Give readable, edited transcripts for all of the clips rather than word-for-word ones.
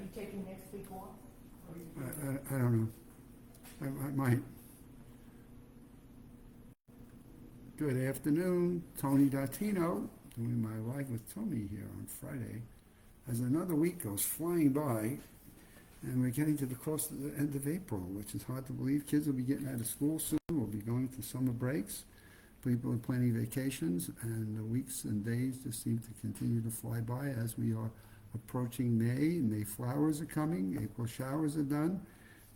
you taking next week off? I don't know. I might. Good afternoon, Tony Dattino, doing my Live with Tony here on Friday. As another week goes flying by, and we're getting to the close to the end of April, which is hard to believe. Kids will be getting out of school soon. We'll be going to summer breaks. People are planning vacations, and the weeks and days just seem to continue to fly by as we are approaching May. May flowers are coming, April showers are done,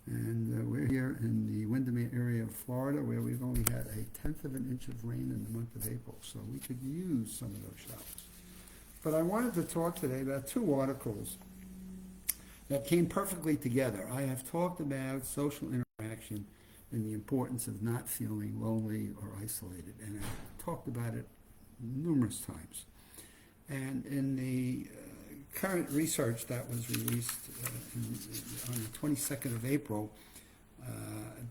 and we're here in the Windermere area of Florida where we've only had 1/10 of an inch of rain in the month of April, so we could use some of those showers. But I wanted to talk today about two articles that came perfectly together. I have talked about social interaction and the importance of not feeling lonely or isolated, and I've talked about it numerous times. And in the current research that was released on the 22nd of April,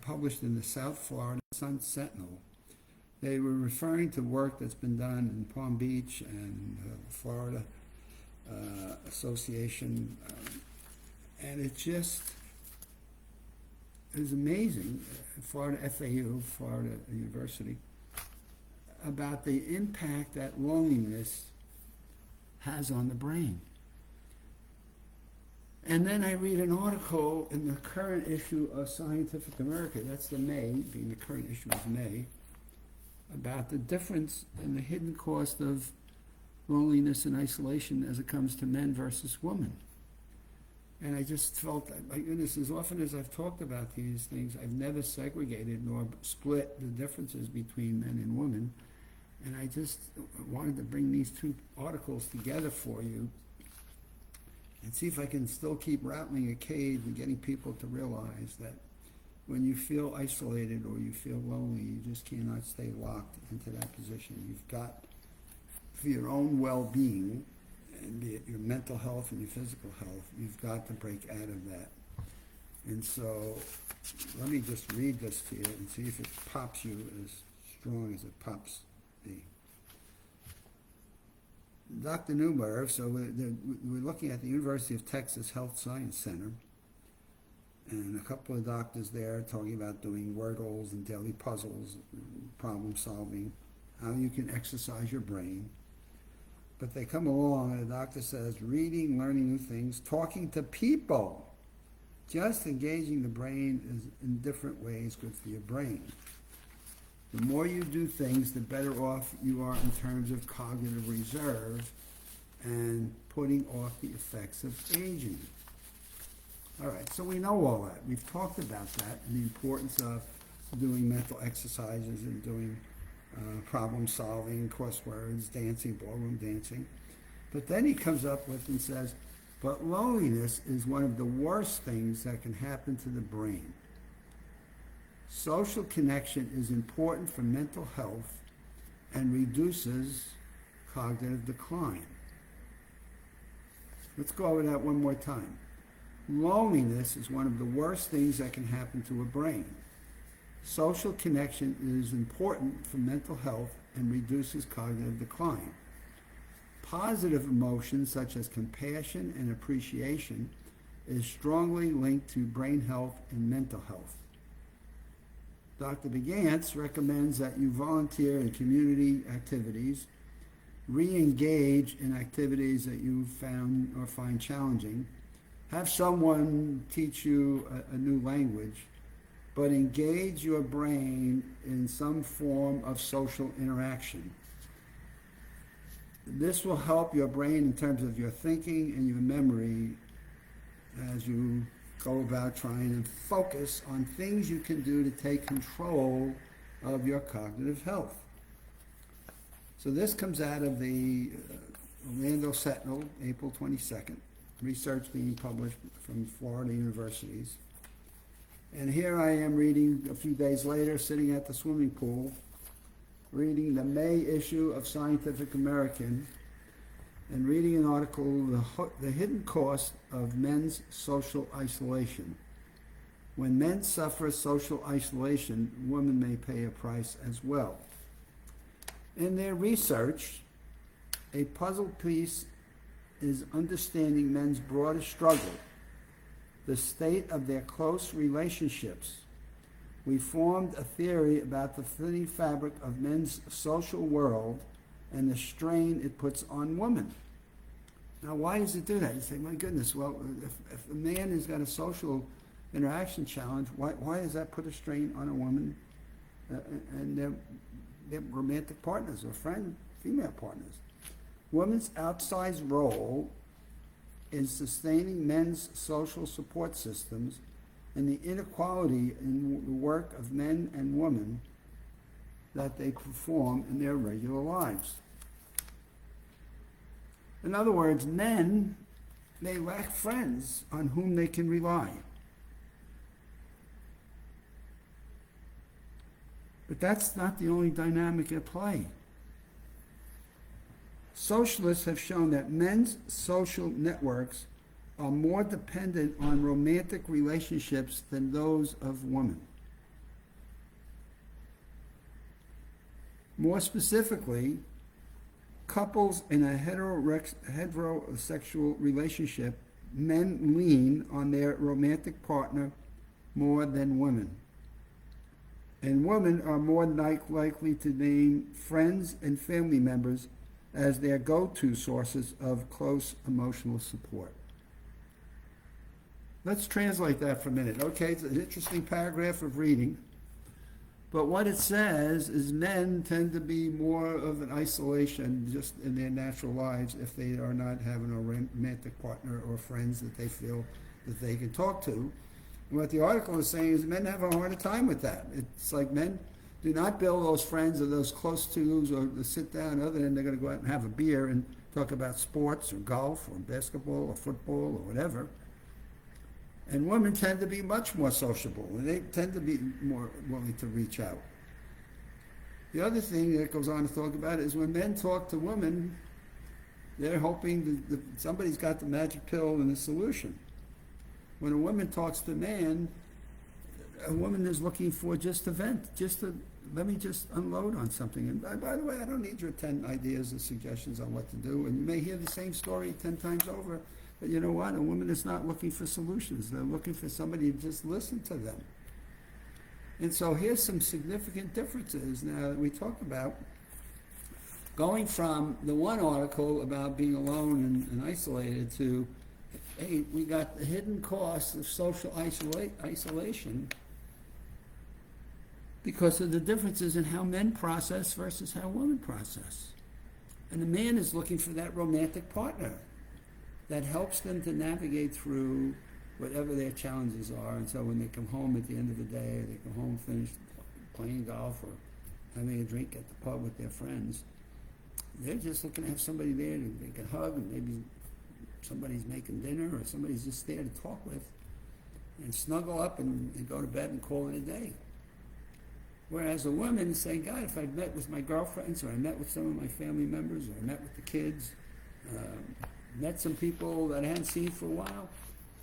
published in the South Florida Sun Sentinel, they were referring to work that's been done in Palm Beach and Florida Association, and it just is amazing, Florida FAU, Florida University, about the impact that loneliness has on the brain. And then I read an article in the current issue of Scientific American, that's the May, being the current issue is May, about the difference in the hidden cost of loneliness and isolation as it comes to men versus women. And I just felt, my goodness, as often as I've talked about these things, I've never segregated nor split the differences between men and women. And I just wanted to bring these two articles together for you and see if I can still keep rattling a cage and getting people to realize that when you feel isolated or you feel lonely, you just cannot stay locked into that position. You've got, for your own well-being, and be it your mental health and your physical health, you've got to break out of that. And so let me just read this to you and see if it pops you as strong as it pops me. Dr. Newberg, so we're looking at the University of Texas Health Science Center, and a couple of doctors there talking about doing wordles and daily puzzles, problem solving, how you can exercise your brain. But they come along and the doctor says, reading, learning new things, talking to people. Just engaging the brain is in different ways good for your brain. The more you do things, the better off you are in terms of cognitive reserve and putting off the effects of aging. All right, so we know all that. We've talked about that and the importance of doing mental exercises and doing problem solving, crosswords, dancing, ballroom dancing. But then he comes up with and says, but loneliness is one of the worst things that can happen to the brain. Social connection is important for mental health and reduces cognitive decline. Let's go over that one more time. Loneliness is one of the worst things that can happen to a brain. Social connection is important for mental health and reduces cognitive decline. Positive emotions such as compassion and appreciation is strongly linked to brain health and mental health. Dr. Begantz recommends that you volunteer in community activities, re-engage in activities that you found or find challenging, have someone teach you a new language, but engage your brain in some form of social interaction. This will help your brain in terms of your thinking and your memory as you go about trying to focus on things you can do to take control of your cognitive health. So this comes out of the Orlando Sentinel, April 22nd, research being published from Florida universities. And here I am reading a few days later, sitting at the swimming pool, reading the May issue of Scientific American, and reading an article, The Hidden Cost of Men's Social Isolation. When men suffer social isolation, women may pay a price as well. In their research, a puzzle piece is understanding men's broader struggle the state of their close relationships. We formed a theory about the thinning fabric of men's social world and the strain it puts on women. Now, why does it do that? You say, my goodness, well, if a man has got a social interaction challenge, why does that put a strain on a woman and their romantic partners or female partners? Women's outsized role in sustaining men's social support systems and the inequality in the work of men and women that they perform in their regular lives. In other words, men may lack friends on whom they can rely. But that's not the only dynamic at play. Socialists have shown that men's social networks are more dependent on romantic relationships than those of women. More specifically, couples in a heterosexual relationship, men lean on their romantic partner more than women. And women are more likely to name friends and family members as their go-to sources of close emotional support. Let's translate that for a minute. Okay, it's an interesting paragraph of reading. But what it says is men tend to be more of an isolation just in their natural lives if they are not having a romantic partner or friends that they feel that they can talk to. And what the article is saying is men have a harder time with that. It's like men do not build those friends or those close twos or to sit down other than they're going to go out and have a beer and talk about sports or golf or basketball or football or whatever. And women tend to be much more sociable, and they tend to be more willing to reach out. The other thing that goes on to talk about is when men talk to women, they're hoping that somebody's got the magic pill and the solution. When a woman talks to a man, a woman is looking for just a vent, let me just unload on something. And by the way, I don't need your 10 ideas or suggestions on what to do. And you may hear the same story 10 times over. But you know what? A woman is not looking for solutions. They're looking for somebody to just listen to them. And so here's some significant differences now that we talk about. Going from the one article about being alone and isolated to, hey, we got the hidden costs of social isolation because of the differences in how men process versus how women process. And the man is looking for that romantic partner that helps them to navigate through whatever their challenges are. And so when they come home at the end of the day, they come home finished playing golf or having a drink at the pub with their friends, they're just looking to have somebody there that they can hug, and maybe somebody's making dinner or somebody's just there to talk with and snuggle up and go to bed and call it a day. Whereas a woman is saying, God, if I met with my girlfriends or I met with some of my family members or I met with the kids, met some people that I hadn't seen for a while,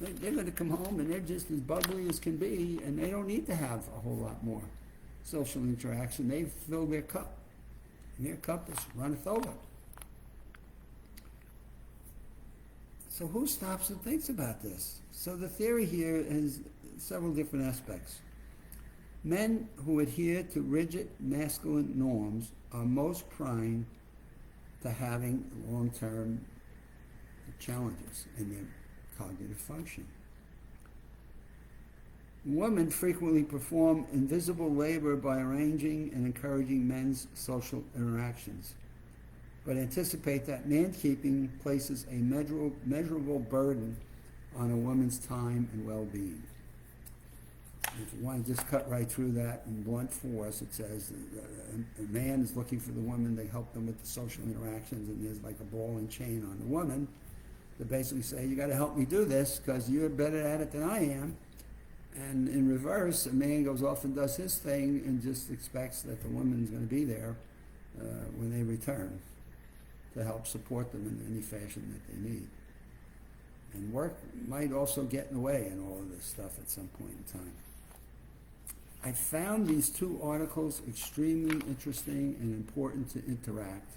they're going to come home and they're just as bubbly as can be, and they don't need to have a whole lot more social interaction. They've filled their cup, and their cup is runneth over. So who stops and thinks about this? So the theory here has several different aspects. Men who adhere to rigid masculine norms are most prone to having long-term challenges in their cognitive function. Women frequently perform invisible labor by arranging and encouraging men's social interactions, but anticipate that man-keeping places a measurable burden on a woman's time and well-being. If you want to just cut right through that in blunt force, it says a man is looking for the woman, they help them with the social interactions, and there's like a ball and chain on the woman to basically say, you got to help me do this because you're better at it than I am. And in reverse, a man goes off and does his thing and just expects that the woman's going to be there when they return to help support them in any fashion that they need. And work might also get in the way in all of this stuff at some point in time. I found these two articles extremely interesting and important to interact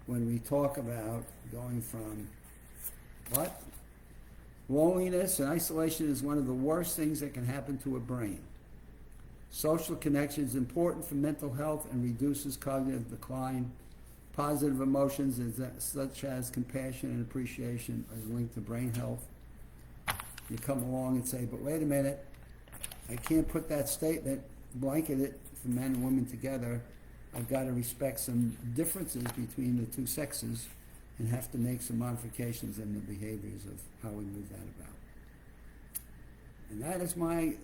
when we talk about going from what? Loneliness and isolation is one of the worst things that can happen to a brain. Social connection is important for mental health and reduces cognitive decline. Positive emotions such as compassion and appreciation are linked to brain health. You come along and say, but wait a minute, I can't put that statement, blanket it for men and women together. I've got to respect some differences between the two sexes and have to make some modifications in the behaviors of how we move that about. And that is my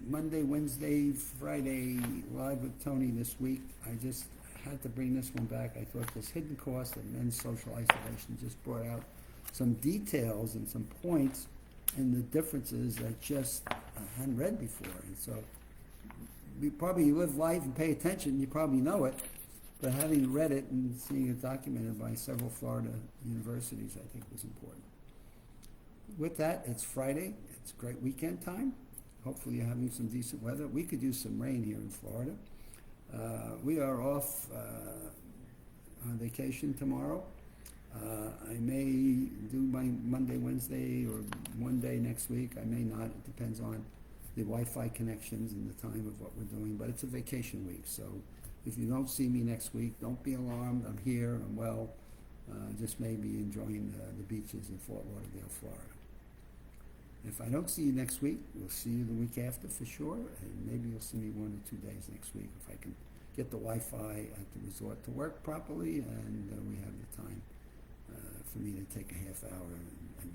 Monday, Wednesday, Friday Live with Tony this week. I just had to bring this one back. I thought this hidden cost of men's social isolation just brought out some details and some points and the differences that just I hadn't read before. And so you live life and pay attention, you probably know it, but having read it and seeing it documented by several Florida universities, I think was important. With that, it's Friday. It's great weekend time. Hopefully you're having some decent weather. We could use some rain here in Florida. We are off on vacation tomorrow. I may do my Monday, Wednesday, or one day next week. I may not. It depends on the Wi-Fi connections and the time of what we're doing. But it's a vacation week, so if you don't see me next week, don't be alarmed. I'm here. I'm well. Just maybe enjoying the beaches in Fort Lauderdale, Florida. If I don't see you next week, we'll see you the week after for sure, and maybe you'll see me 1 or 2 days next week if I can get the Wi-Fi at the resort to work properly, and we have the time for me to take a half hour and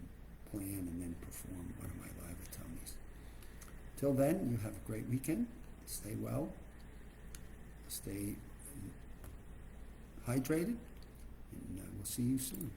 plan and then perform one of my Live with Tonys. Till then, you have a great weekend. Stay well. Stay hydrated, and we'll see you soon.